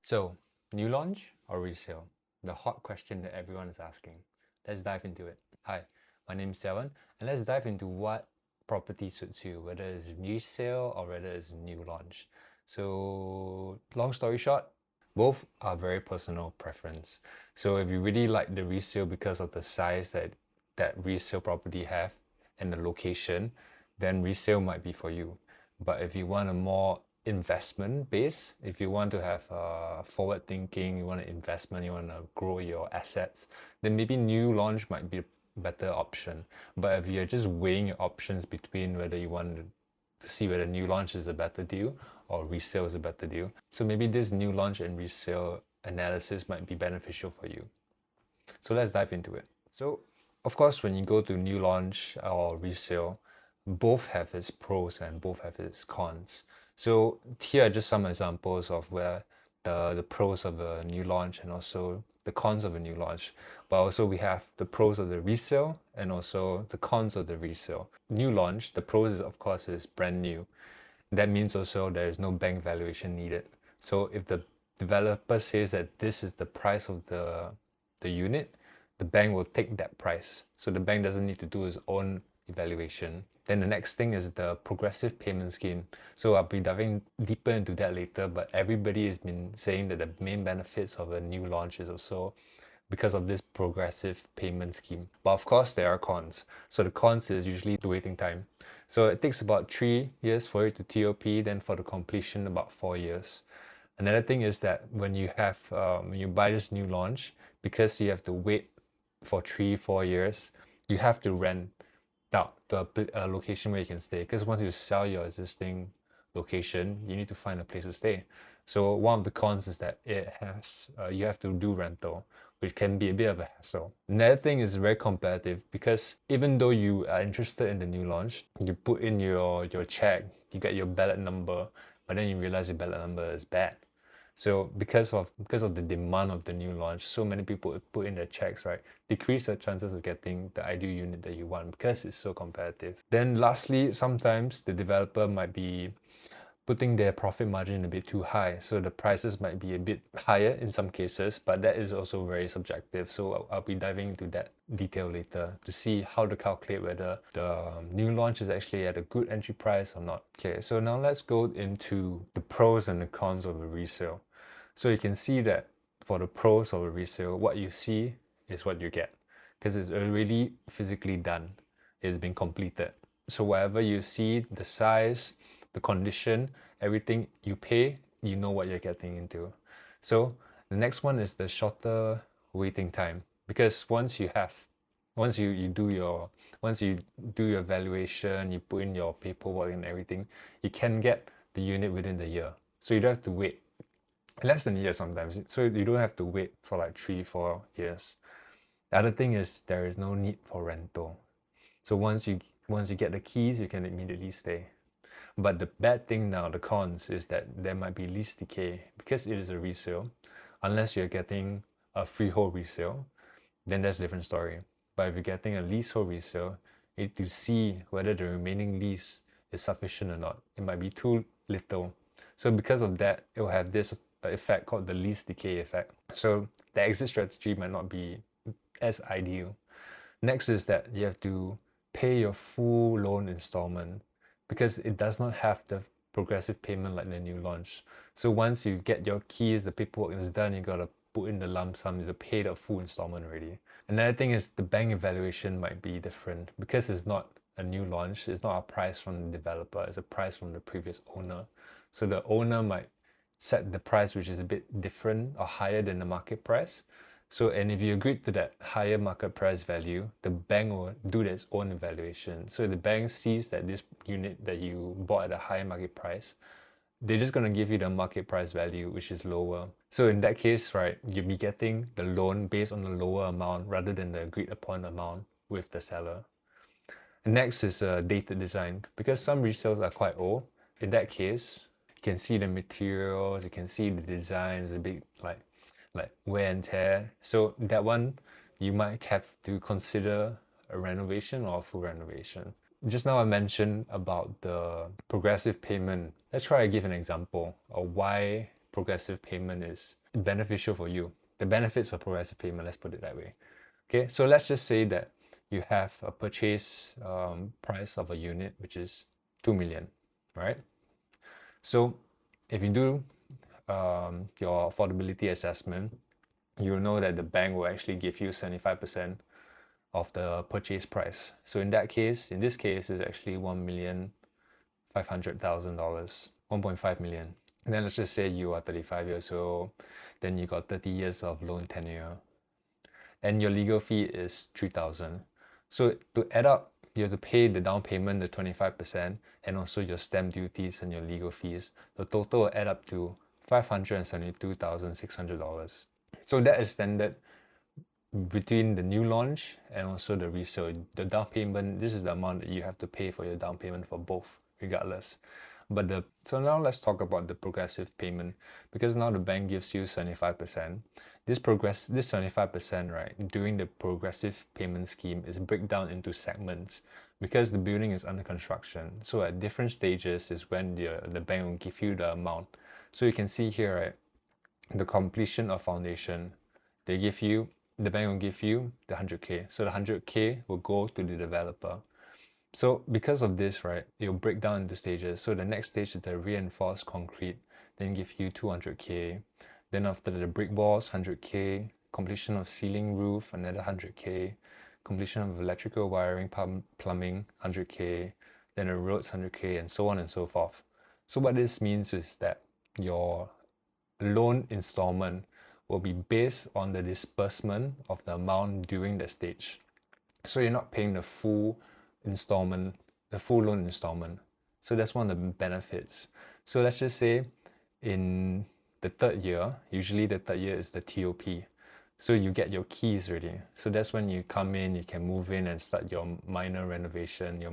So, new launch or resale? The hot question that everyone is asking. Let's dive into it. Hi, my name is Sevan, and let's dive into what property suits you, whether it's resale or whether it's new launch. So, long story short, both are very personal preference. So, if you really like the resale because of the size that resale property have and the location, then resale might be for you. But if you want a more investment base, if you want to have forward thinking, you want an investment, you want to grow your assets, then maybe new launch might be a better option. But if you're just weighing your options between whether you want to see whether new launch is a better deal or resale is a better deal, so maybe this new launch and resale analysis might be beneficial for you. So let's dive into it. So, of course, when you go to new launch or resale, both have its pros and both have its cons. So here are just some examples of where the pros of a new launch and also the cons of a new launch. But also we have the pros of the resale and also the cons of the resale. New launch, the pros of course is brand new. That means also there is no bank valuation needed. So if the developer says that this is the price of the unit, the bank will take that price. So the bank doesn't need to do its own evaluation. Then the next thing is the progressive payment scheme. So I'll be diving deeper into that later, but everybody has been saying that the main benefits of a new launch is also because of this progressive payment scheme. But of course, there are cons. So the cons is usually the waiting time. So it takes about 3 years for it to TOP, then for the completion about 4 years. Another thing is that when you buy this new launch, because you have to wait for 3-4 years, you have to rent out to a location where you can stay. Because once you sell your existing location, you need to find a place to stay. So one of the cons is that you have to do rental, which can be a bit of a hassle. Another thing is very competitive because even though you are interested in the new launch, you put in your check, you get your ballot number, but then you realize your ballot number is bad. So because of the demand of the new launch, so many people put in their checks, right? Decrease the chances of getting the ideal unit that you want because it's so competitive. Then lastly, sometimes the developer might be putting their profit margin a bit too high. So the prices might be a bit higher in some cases, but that is also very subjective. So I'll be diving into that detail later to see how to calculate whether the new launch is actually at a good entry price or not. Okay, so now let's go into the pros and the cons of a resale. So you can see that for the pros of a resale, what you see is what you get because it's already physically done. It's been completed. So whatever you see, the size, the condition, everything you pay, you know what you're getting into. So the next one is the shorter waiting time because once you do your valuation, you put in your paperwork and everything, you can get the unit within the year. So you don't have to wait less than a year sometimes. So you don't have to wait for like 3-4 years. The other thing is there is no need for rental. So once you get the keys, you can immediately stay. But the bad thing now, the cons, is that there might be lease decay because it is a resale. Unless you're getting a freehold resale, then that's a different story. But if you're getting a leasehold resale, you need to see whether the remaining lease is sufficient or not. It might be too little. So because of that, it will have this effect called the lease decay effect. So the exit strategy might not be as ideal. Next is that you have to pay your full loan installment because it does not have the progressive payment like the new launch. So once you get your keys, the paperwork is done, you gotta put in the lump sum, you pay the full installment already. Another thing is the bank evaluation might be different because it's not a new launch, it's not a price from the developer, it's a price from the previous owner. So the owner might set the price which is a bit different or higher than the market price. So, and if you agree to that higher market price value, the bank will do its own evaluation. So the bank sees that this unit that you bought at a higher market price, they're just going to give you the market price value, which is lower. So in that case, right, you'll be getting the loan based on the lower amount rather than the agreed upon amount with the seller. And next is dated design. Because some resales are quite old, in that case, you can see the materials, you can see the designs, a bit like wear and tear. So that one, you might have to consider a renovation or a full renovation. Just now I mentioned about the progressive payment. Let's try to give an example of why progressive payment is beneficial for you. The benefits of progressive payment, let's put it that way. Okay, so let's just say that you have a purchase price of a unit, which is 2 million, right? So if you do your affordability assessment, you'll know that the bank will actually give you 75% of the purchase price. So in this case, it's actually $1,500,000, 1.5 million. And then let's just say you are 35 years old, then you got 30 years of loan tenure, and your legal fee is 3,000. So to add up, you have to pay the down payment, the 25%, and also your stamp duties and your legal fees. The total will add up to $572,600. So that is standard between the new launch and also the resale. The down payment, this is the amount that you have to pay for your down payment for both, regardless. So now let's talk about the progressive payment, because now the bank gives you 75%. This 75%, right, during the progressive payment scheme is break down into segments because the building is under construction. So at different stages is when the bank will give you the amount. So you can see here, right, the completion of foundation, the bank will give you the 100K. So the 100K will go to the developer. So because of this, right, it'll break down into stages. So the next stage is the reinforced concrete, then give you 200K. Then after the brick walls, 100K. Completion of ceiling roof, another 100K. Completion of electrical wiring, plumbing, 100K. Then the roads, 100K, and so on and so forth. So what this means is that your loan installment will be based on the disbursement of the amount during the stage. So you're not paying the full installment, the full loan installment. So that's one of the benefits. So let's just say in the third year, usually the third year is the TOP. So you get your keys already. So that's when you come in, you can move in and start your minor renovation, your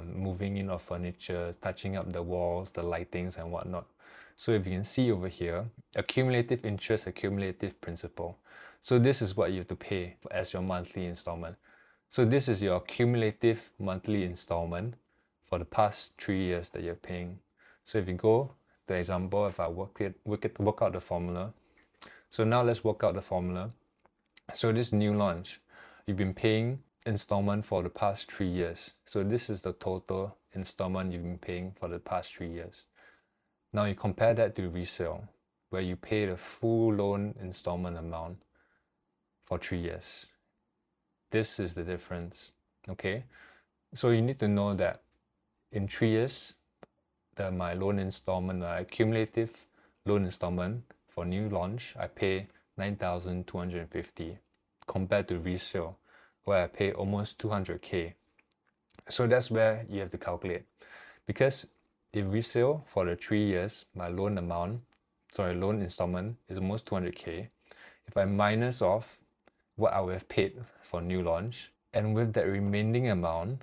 moving in of furniture, touching up the walls, the lightings and whatnot. So if you can see over here, accumulative interest, accumulative principal. So this is what you have to pay as your monthly installment. So this is your cumulative monthly installment for the past 3 years that you're paying. So if you go, the example, if I work out the formula. So now let's work out the formula. So this new launch, you've been paying installment for the past 3 years. So this is the total installment you've been paying for the past 3 years. Now you compare that to resale, where you pay the full loan installment amount for 3 years. This is the difference, okay? So you need to know that in 3 years, my loan installment, my cumulative loan installment for new launch, I pay 9,250 compared to resale, where I pay almost 200K. So that's where you have to calculate. Because in resale, for the 3 years, my loan installment is almost 200K. If I minus off what I would have paid for new launch, and with that remaining amount,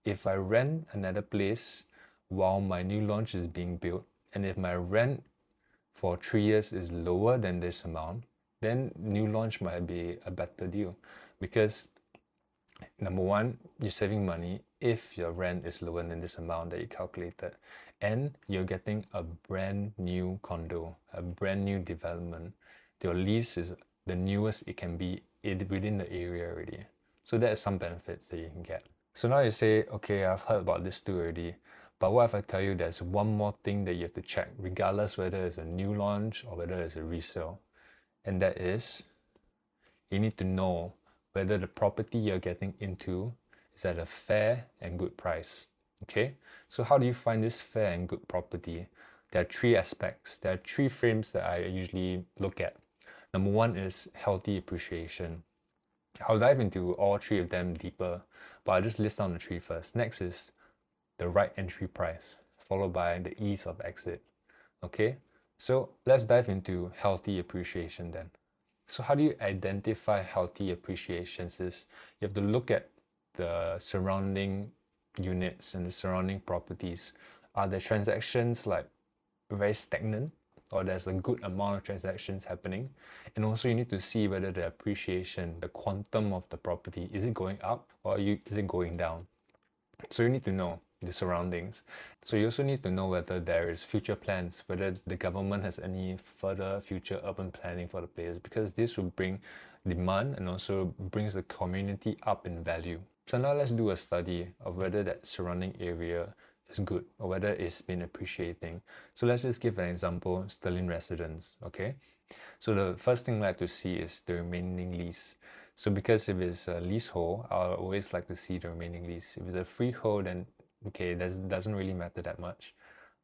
if I rent another place while my new launch is being built, and if my rent for 3 years is lower than this amount, then new launch might be a better deal, because number one, you're saving money if your rent is lower than this amount that you calculated, and you're getting a brand new condo, a brand new development. Your lease is the newest it can be within the area already. So there are some benefits that you can get. So now you say, okay, I've heard about this too already, but what if I tell you there's one more thing that you have to check, regardless whether it's a new launch or whether it's a resale, and that is, you need to know whether the property you're getting into is at a fair and good price. Okay, so how do you find this fair and good property? There are 3 aspects. There are 3 frames that I usually look at. Number one is healthy appreciation. I'll dive into all 3 of them deeper, but I'll just list down the 3 first. Next is the right entry price, followed by the ease of exit. Okay, so let's dive into healthy appreciation then. So how do you identify healthy appreciations? Is you have to look at the surrounding units and the surrounding properties. Are the transactions like very stagnant, or there's a good amount of transactions happening? And also you need to see whether the appreciation, the quantum of the property, is it going up or is it going down? So you need to know. the surroundings. So you also need to know whether there is future plans, whether the government has any further future urban planning for the place, because this will bring demand and also brings the community up in value. So now let's do a study of whether that surrounding area is good or whether it's been appreciating. So let's just give an example, Sterling residence, okay? So the first thing I like to see is the remaining lease. So because if it's a leasehold, I'll always like to see the remaining lease. If it's a freehold, then okay, that doesn't really matter that much.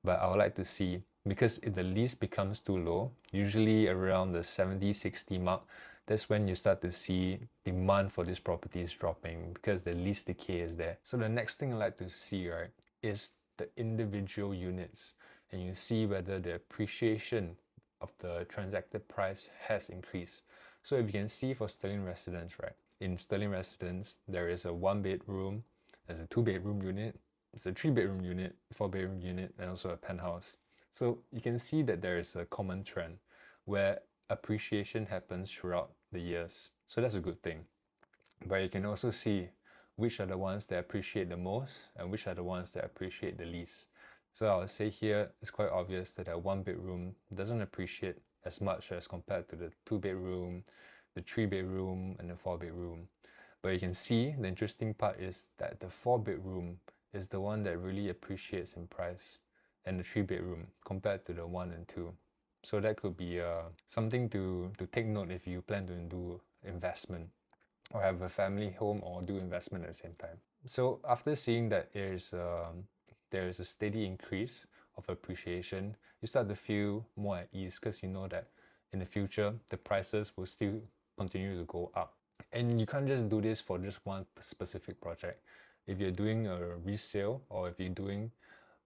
But I would like to see, because if the lease becomes too low, usually around the 70-60 mark, that's when you start to see demand for this property is dropping because the lease decay is there. So the next thing I like to see, right, is the individual units, and you see whether the appreciation of the transacted price has increased. So if you can see for Sterling residence, right, in Sterling residence, there is a 1-bedroom, there's a 2-bedroom unit, it's a 3-bedroom unit, 4-bedroom unit, and also a penthouse. So you can see that there is a common trend where appreciation happens throughout the years. So that's a good thing. But you can also see which are the ones that appreciate the most and which are the ones that appreciate the least. So I would say here it's quite obvious that a 1-bedroom doesn't appreciate as much as compared to the 2-bedroom, the 3-bedroom, and the 4-bedroom. But you can see the interesting part is that the 4-bedroom is the one that really appreciates in price, and the 3-bedroom compared to the 1 and 2. So that could be something to take note if you plan to do investment or have a family home or do investment at the same time. So after seeing that there is a steady increase of appreciation, you start to feel more at ease because you know that in the future the prices will still continue to go up. And you can't just do this for just one specific project. If you're doing a resale or if you're doing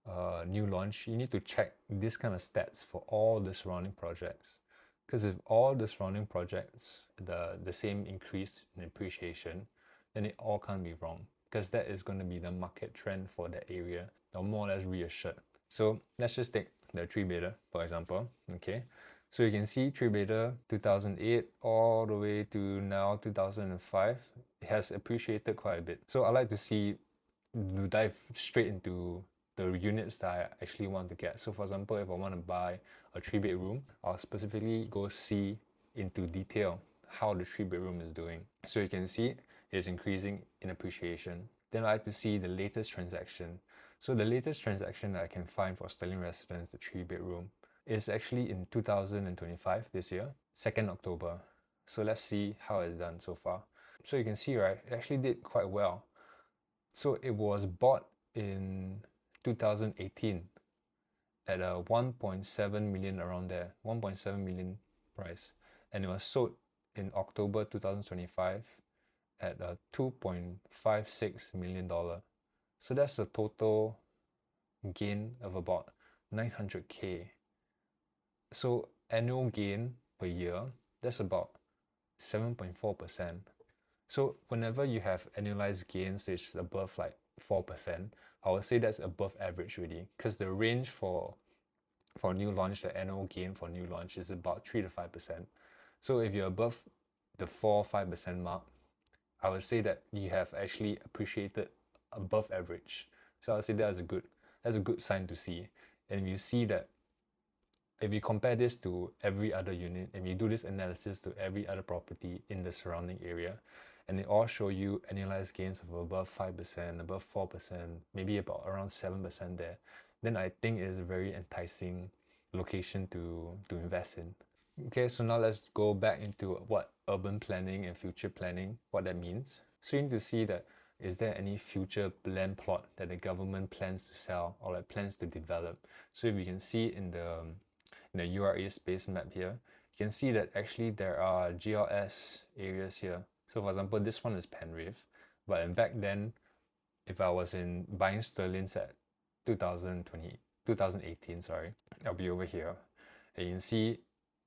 a new launch, you need to check this kind of stats for all the surrounding projects. Because if all the surrounding projects, the same increase in appreciation, then it all can't be wrong, because that is going to be the market trend for that area, or more or less reassured. So let's just take the 3-bedder, for example, okay? So you can see 3-bedder 2008 all the way to now 2005, it has appreciated quite a bit. So I like to see, to dive straight into the units that I actually want to get. So for example, if I want to buy a 3-bedroom, I'll specifically go see into detail how the 3-bedroom is doing. So you can see it is increasing in appreciation. Then I like to see the latest transaction. So the latest transaction that I can find for Sterling residence, the 3-bedroom, is actually in 2025, this year, 2nd October. So let's see how it's done so far. So you can see, right, it actually did quite well. So it was bought in 2018 at a 1.7 million, around there, 1.7 million price, and it was sold in October 2025 at a $2.56 million. So that's a total gain of about 900k. So annual gain per year, that's about 7.4%. So whenever you have annualized gains which is above like 4%, I would say that's above average really, because the range for new launch, the annual gain for new launch is about 3 to 5%. So if you're above the 4-5% mark, I would say that you have actually appreciated above average. So I would say that's a good sign to see. And you see that if you compare this to every other unit, and you do this analysis to every other property in the surrounding area, and they all show you annualized gains of above 5%, above 4%, maybe about around 7% there, then I think it is a very enticing location to invest in. Okay, so now let's go back into what urban planning and future planning, what that means. So you need to see that, is there any future land plot that the government plans to sell or like plans to develop? So if you can see in the URA space map here, you can see that actually there are GLS areas here. So for example, this one is Penrith, but back then, if I was in buying Sterling's at 2018, sorry, I'll be over here. And you can see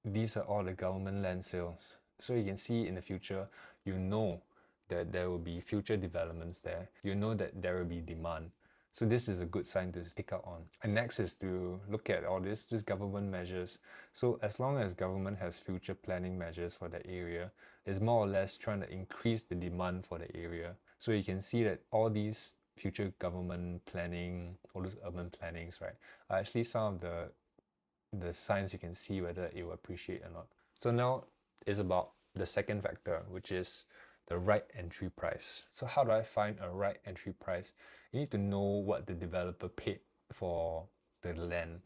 these are all the government land sales. So you can see in the future, you know that there will be future developments there. You know that there will be demand. So this is a good sign to stick out on. And next is to look at all this, just government measures. So as long as government has future planning measures for that area, it's more or less trying to increase the demand for the area. So you can see that all these future government planning, all those urban plannings, right, are actually some of the signs you can see whether it will appreciate or not. So now is about the second factor, which is the right entry price. So how do I find a right entry price? You need to know what the developer paid for the land.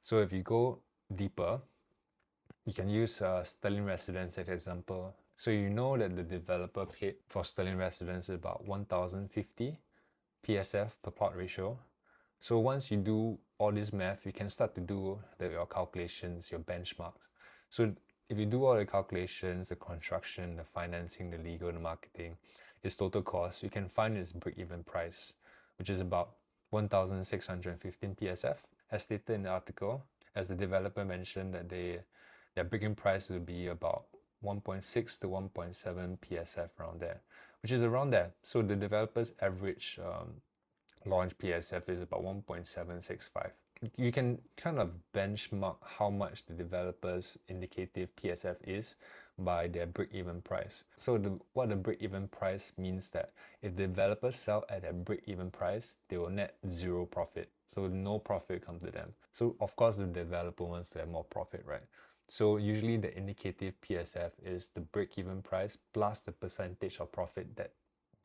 So if you go deeper, you can use Sterling Residence as an example. So you know that the developer paid for Sterling Residence about 1050 PSF per plot ratio. So once you do all this math, you can start to do your calculations, your benchmarks. So if you do all the calculations, the construction, the financing, the legal, the marketing, its total cost, you can find its break-even price, which is about 1615 PSF. As stated in the article, as the developer mentioned, that their break-even price will be about 1.6 to 1.7 PSF around there, which is around there. So the developer's average launch PSF is about 1.765. You can kind of benchmark how much the developer's indicative PSF is by their break-even price. So what the break-even price means that if the developers sell at a break-even price, they will net zero profit. So no profit comes to them. So of course the developer wants to have more profit, right? So usually the indicative PSF is the break-even price plus the percentage of profit that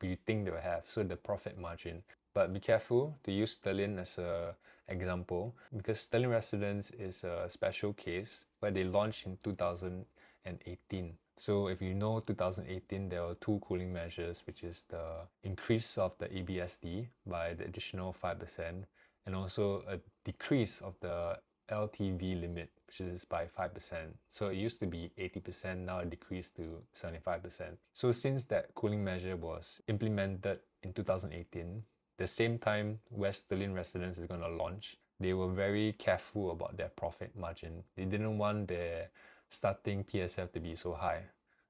you think they will have, so the profit margin. But be careful to use Sterling as an example, because Sterling Residence is a special case where they launched in 2018. So if you know 2018, there were two cooling measures, which is the increase of the ABSD by the additional 5% and also a decrease of the LTV limit, which is by 5%. So it used to be 80%, now it decreased to 75%. So since that cooling measure was implemented in 2018, the same time where Sterling Residence is going to launch, they were very careful about their profit margin. They didn't want their starting PSF to be so high.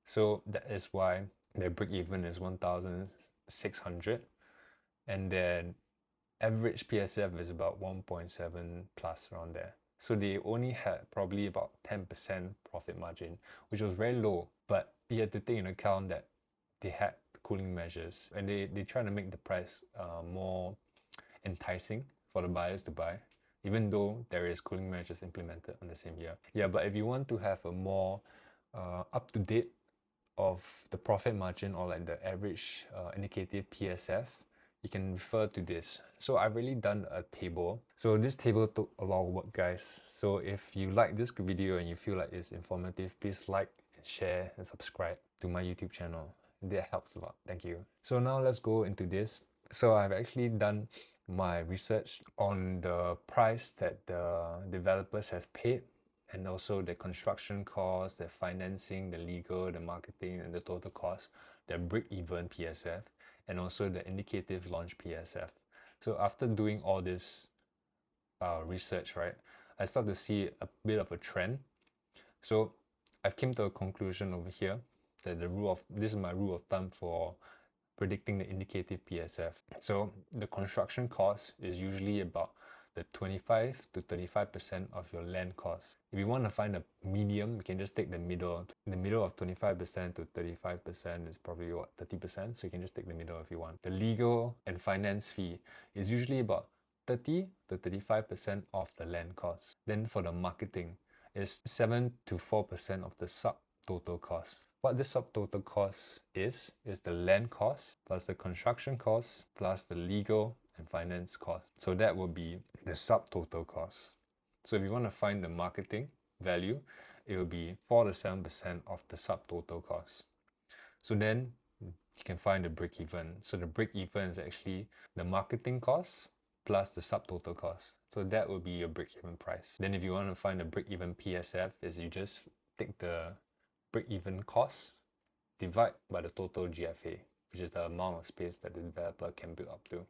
So that is why their break-even is 1,600 and their average PSF is about 1.7 plus around there. So they only had probably about 10% profit margin, which was very low. But you had to take into account that they had cooling measures and they try to make the price more enticing for the buyers to buy, even though there is cooling measures implemented on the same year. Yeah, but if you want to have a more up-to-date of the profit margin or like the average indicative PSF, you can refer to this. So I've really done a table. So this table took a lot of work, guys. So if you like this video and you feel like it's informative, please like, share and subscribe to my YouTube channel. That helps a lot. Thank you. So now let's go into this. So I've actually done my research on the price that the developers has paid, and also the construction cost, the financing, the legal, the marketing, and the total cost, the break-even PSF, and also the indicative launch PSF. So after doing all this research, right, I start to see a bit of a trend. So I've came to a conclusion over here that this is my rule of thumb for predicting the indicative PSF. So the construction cost is usually about the 25 to 35% of your land cost. If you want to find a medium, you can just take the middle. The middle of 25% to 35% is probably what, 30%? So you can just take the middle if you want. The legal and finance fee is usually about 30 to 35% of the land cost. Then for the marketing, it's 7 to 4% of the subtotal cost. What the subtotal cost is the land cost plus the construction cost plus the legal and finance cost. So that will be the subtotal cost. So if you want to find the marketing value, it will be 4 to 7% of the subtotal cost. So then you can find the break-even. So the break-even is actually the marketing cost plus the subtotal cost. So that will be your break-even price. Then if you want to find the break-even PSF, is you just take the break-even cost divide by the total GFA, which is the amount of space that the developer can build up to.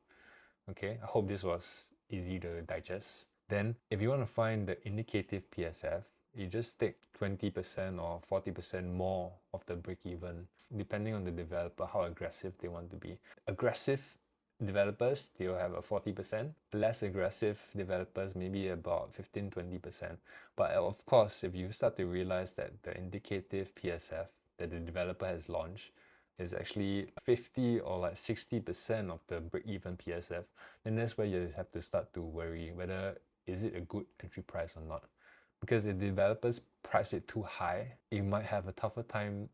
Okay, I hope this was easy to digest. Then if you want to find the indicative PSF, you just take 20% or 40% more of the break-even, depending on the developer, how aggressive they want to be. Aggressive developers, they'll have a 40%. Less aggressive developers, maybe about 15-20%. But of course, if you start to realize that the indicative PSF that the developer has launched is actually 50 or like 60% of the break-even PSF, then that's where you have to start to worry whether is it a good entry price or not. Because if developers price it too high, you might have a tougher time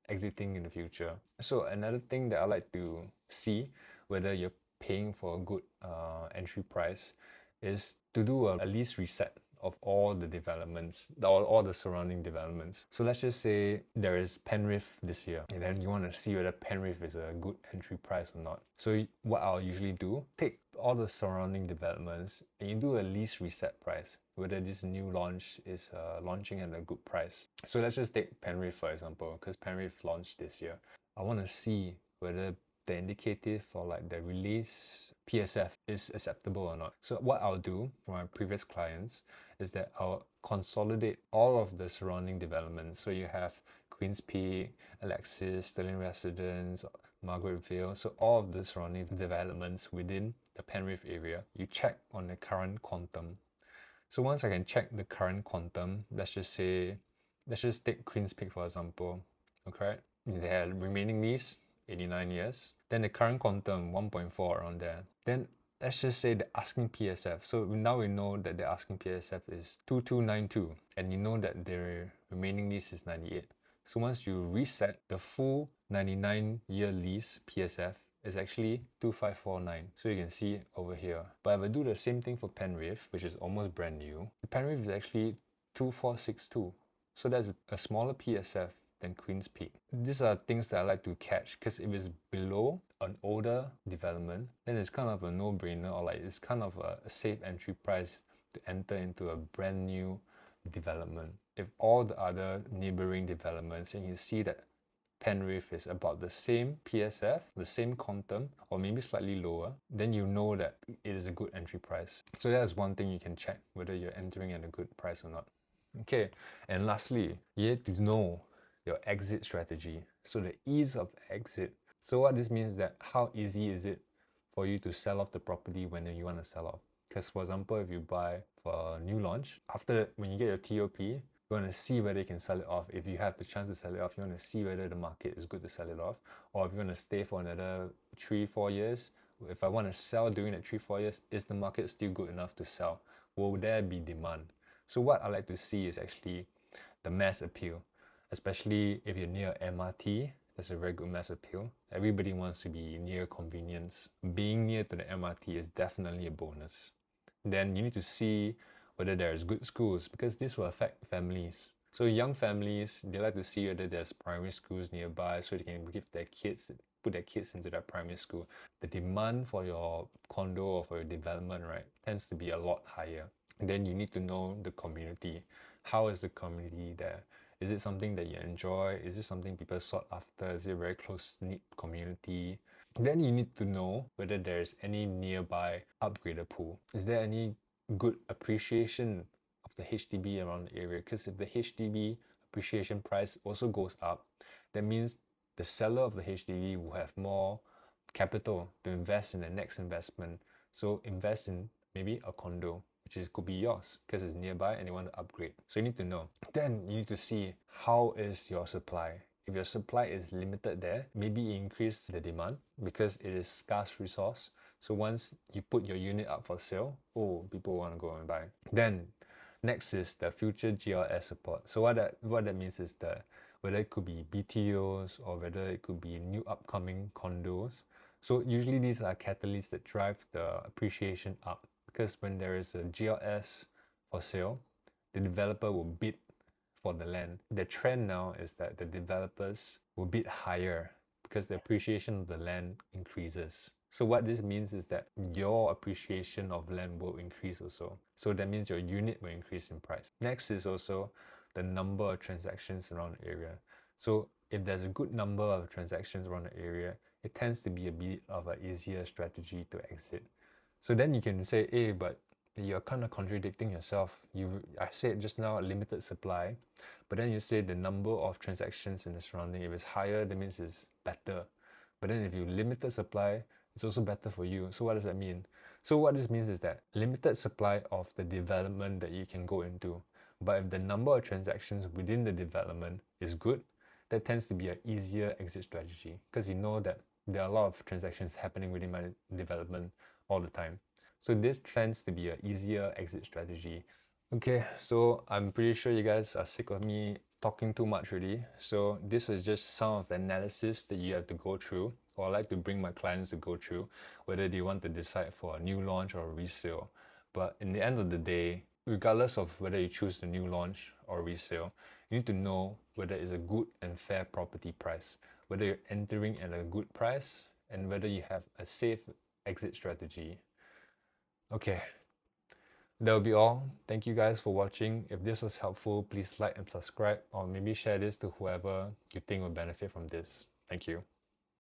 exiting in the future. So another thing that I like to see whether you're paying for a good entry price is to do a lease reset of all the developments, all the surrounding developments. So let's just say there is Penrith this year, and then you want to see whether Penrith is a good entry price or not. So what I'll usually do, take all the surrounding developments and you do a lease reset price, whether this new launch is launching at a good price. So let's just take Penrith for example, because Penrith launched this year. I want to see whether the indicative or like the release PSF is acceptable or not. So what I'll do for my previous clients is that I'll consolidate all of the surrounding developments. So you have Queen's Peak, Alexis, Stirling Residence, Margaret Vale, so all of the surrounding developments within the Penrith area, you check on the current quantum. So once I can check the current quantum, let's just take Queen's Peak for example, okay? They had remaining lease, 89 years. Then the current quantum, 1.4 around there. Then let's just say the asking PSF. So now we know that the asking PSF is 2292 and you know that their remaining lease is 98. So once you reset, the full 99-year lease PSF is actually 2549. So you can see over here. But if I do the same thing for Penrith, which is almost brand new, the Penrith is actually 2462. So that's a smaller PSF than Queen's Peak. These are things that I like to catch because if it's below an older development, then it's kind of a no-brainer, or like it's kind of a safe entry price to enter into a brand new development. If all the other neighboring developments and you see that Penrith is about the same PSF, the same quantum, or maybe slightly lower, then you know that it is a good entry price. So that's one thing you can check whether you're entering at a good price or not. Okay, and lastly, you have to know your exit strategy. So the ease of exit. So what this means is that how easy is it for you to sell off the property when you want to sell off? Because for example, if you buy for a new launch, when you get your TOP, you want to see whether you can sell it off. If you have the chance to sell it off, you want to see whether the market is good to sell it off. Or if you want to stay for another 3-4 years, if I want to sell during that 3-4 years, is the market still good enough to sell? Will there be demand? So what I like to see is actually the mass appeal, especially if you're near MRT. That's a very good mass appeal. Everybody wants to be near convenience. Being near to the MRT is definitely a bonus. Then you need to see whether there's good schools, because this will affect families. So young families, they like to see whether there's primary schools nearby so they can put their kids into that primary school. The demand for your condo or for your development, right, tends to be a lot higher. And then you need to know the community. How is the community there? Is it something that you enjoy? Is it something people sought after? Is it a very close-knit community? Then you need to know whether there's any nearby upgrader pool. Is there any good appreciation of the HDB around the area? Because if the HDB appreciation price also goes up, that means the seller of the HDB will have more capital to invest in the next investment. So invest in maybe a condo, which could be yours because it's nearby and they want to upgrade. So you need to know. Then you need to see how is your supply. If your supply is limited there, maybe increase the demand because it is scarce resource. So once you put your unit up for sale, people want to go and buy. Then next is the future GLS support. So what that means is that whether it could be BTOs or whether it could be new upcoming condos. So usually these are catalysts that drive the appreciation up, because when there is a GLS for sale, the developer will bid for the land. The trend now is that the developers will bid higher because the appreciation of the land increases. So what this means is that your appreciation of land will increase also. So that means your unit will increase in price. Next is also the number of transactions around the area. So if there's a good number of transactions around the area, it tends to be a bit of an easier strategy to exit. So then you can say, hey, but you're kind of contradicting yourself. I said just now limited supply, but then you say the number of transactions in the surrounding, if it's higher, that means it's better. But then if you limited supply, it's also better for you. So what does that mean? So what this means is that limited supply of the development that you can go into. But if the number of transactions within the development is good, that tends to be an easier exit strategy because you know that there are a lot of transactions happening within my development all the time. So this tends to be an easier exit strategy. Okay, so I'm pretty sure you guys are sick of me talking too much already. So this is just some of the analysis that you have to go through, or I like to bring my clients to go through, whether they want to decide for a new launch or a resale. But in the end of the day, regardless of whether you choose the new launch or resale, you need to know whether it's a good and fair property price, whether you're entering at a good price, and whether you have a safe exit strategy. Okay, that'll be all. Thank you guys for watching. If this was helpful, please like and subscribe, or maybe share this to whoever you think will benefit from this. Thank you.